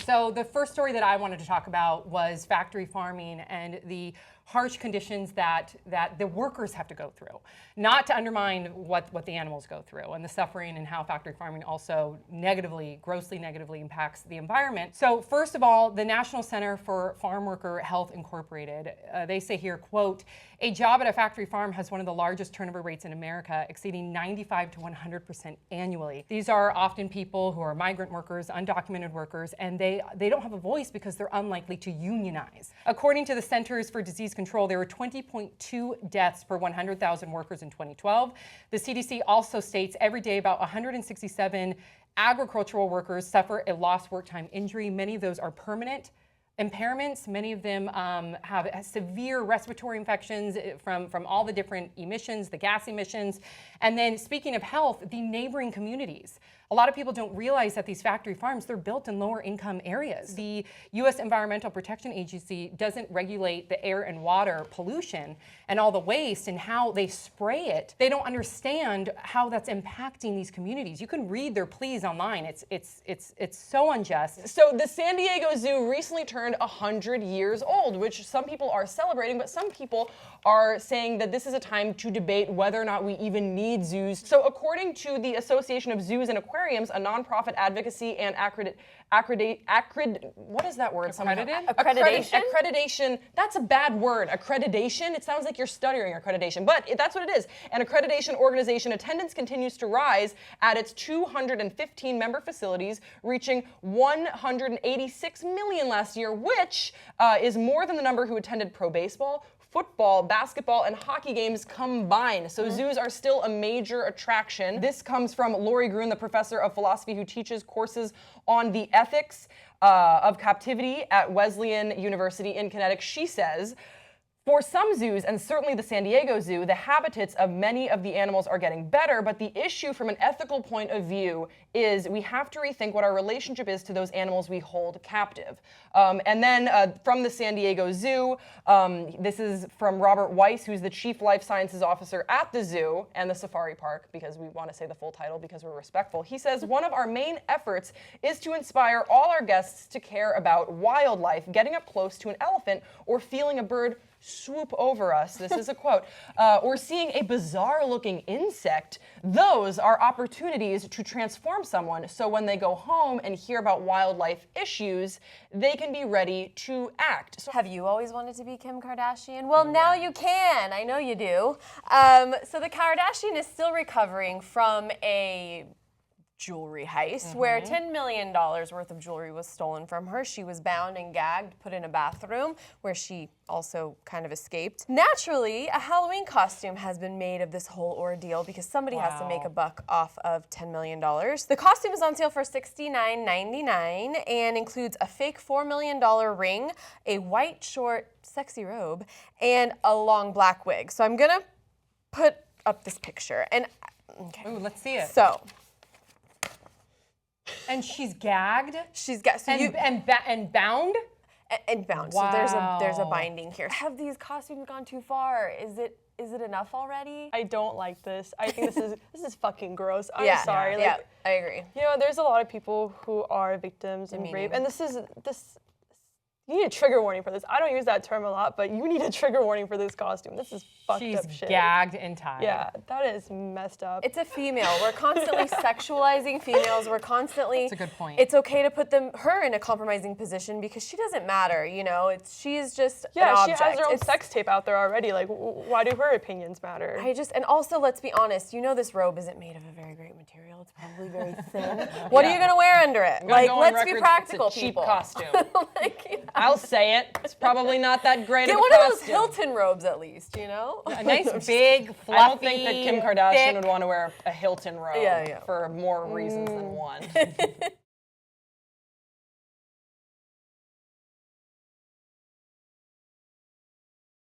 So the first story that I wanted to talk about was factory farming and the harsh conditions that the workers have to go through. Not to undermine what the animals go through and the suffering and how factory farming also grossly negatively impacts the environment. So first of all, the National Center for Farm Worker Health Incorporated, they say here, quote, a job at a factory farm has one of the largest turnover rates in America, exceeding 95 to 100% annually. These are often people who are migrant workers, undocumented workers, and they don't have a voice because they're unlikely to unionize. According to the Centers for Disease Control, there were 20.2 deaths per 100,000 workers in 2012. The CDC also states every day about 167 agricultural workers suffer a lost work time injury. Many of those are permanent impairments. Many of them have severe respiratory infections from all the different emissions, the gas emissions. And then speaking of health, the neighboring communities. A lot of people don't realize that these factory farms, they're built in lower income areas. The U.S. Environmental Protection Agency doesn't regulate the air and water pollution and all the waste and how they spray it. They don't understand how that's impacting these communities. You can read their pleas online. It's so unjust. So the San Diego Zoo recently turned 100 years old, which some people are celebrating, but some people are saying that this is a time to debate whether or not we even need zoos. So according to the Association of Zoos and Aquariums, a nonprofit advocacy and what is that word? Accreditation. That's a bad word. Accreditation. It sounds like you're stuttering accreditation, but that's what it is. An accreditation organization. Attendance continues to rise at its 215 member facilities, reaching 186 million last year, which is more than the number who attended pro baseball, football, basketball, and hockey games combined. So zoos are still a major attraction. This comes from Lori Gruen, the professor of philosophy who teaches courses on the ethics of captivity at Wesleyan University in Connecticut. She says, for some zoos, and certainly the San Diego Zoo, the habitats of many of the animals are getting better, but the issue from an ethical point of view is we have to rethink what our relationship is to those animals we hold captive. And then from the San Diego Zoo, this is from Robert Weiss, who's the Chief Life Sciences Officer at the zoo and the safari park, because we want to say the full title because we're respectful. He says, one of our main efforts is to inspire all our guests to care about wildlife, getting up close to an elephant or feeling a bird swoop over us, this is a quote, or seeing a bizarre-looking insect. Those are opportunities to transform someone so when they go home and hear about wildlife issues, they can be ready to act. So have you always wanted to be Kim Kardashian? Well, now you can. I know you do. So the Kardashian is still recovering from a jewelry heist where $10 million worth of jewelry was stolen from her. She was bound and gagged, put in a bathroom where she also kind of escaped. Naturally, a Halloween costume has been made of this whole ordeal because somebody has to make a buck off of $10 million. The costume is on sale for $69.99 and includes a fake $4 million ring, a white short sexy robe, and a long black wig. So I'm gonna put up this picture and Ooh, let's see it. So. And she's gagged? She's gagged. So and bound? And bound. Wow. So there's a binding here. Have these costumes gone too far? Is it enough already? I don't like this. I think this is fucking gross. I'm sorry. Yeah, I agree. You know, there's a lot of people who are victims of rape, and this. You need a trigger warning for this. I don't use that term a lot, but you need a trigger warning for this costume. This is fucked up shit. She's gagged and tied. Yeah, that is messed up. It's a female. We're constantly sexualizing females. We're constantly. That's a good point. It's okay to put her in a compromising position because she doesn't matter. You know, she's just an object. She has her own sex tape out there already. Like, why do her opinions matter? And also, let's be honest. You know, this robe isn't made of a very great material. It's probably very thin. What are you gonna wear under it? Like, let's be practical, it's a cheap people. Costume. Like, I'll say it. It's probably not that great Get of a one costume. of those Hilton robes at least, you know? A nice big, fluffy, I don't think that Kim Kardashian thick. would want to wear a Hilton robe Yeah. for more reasons than one.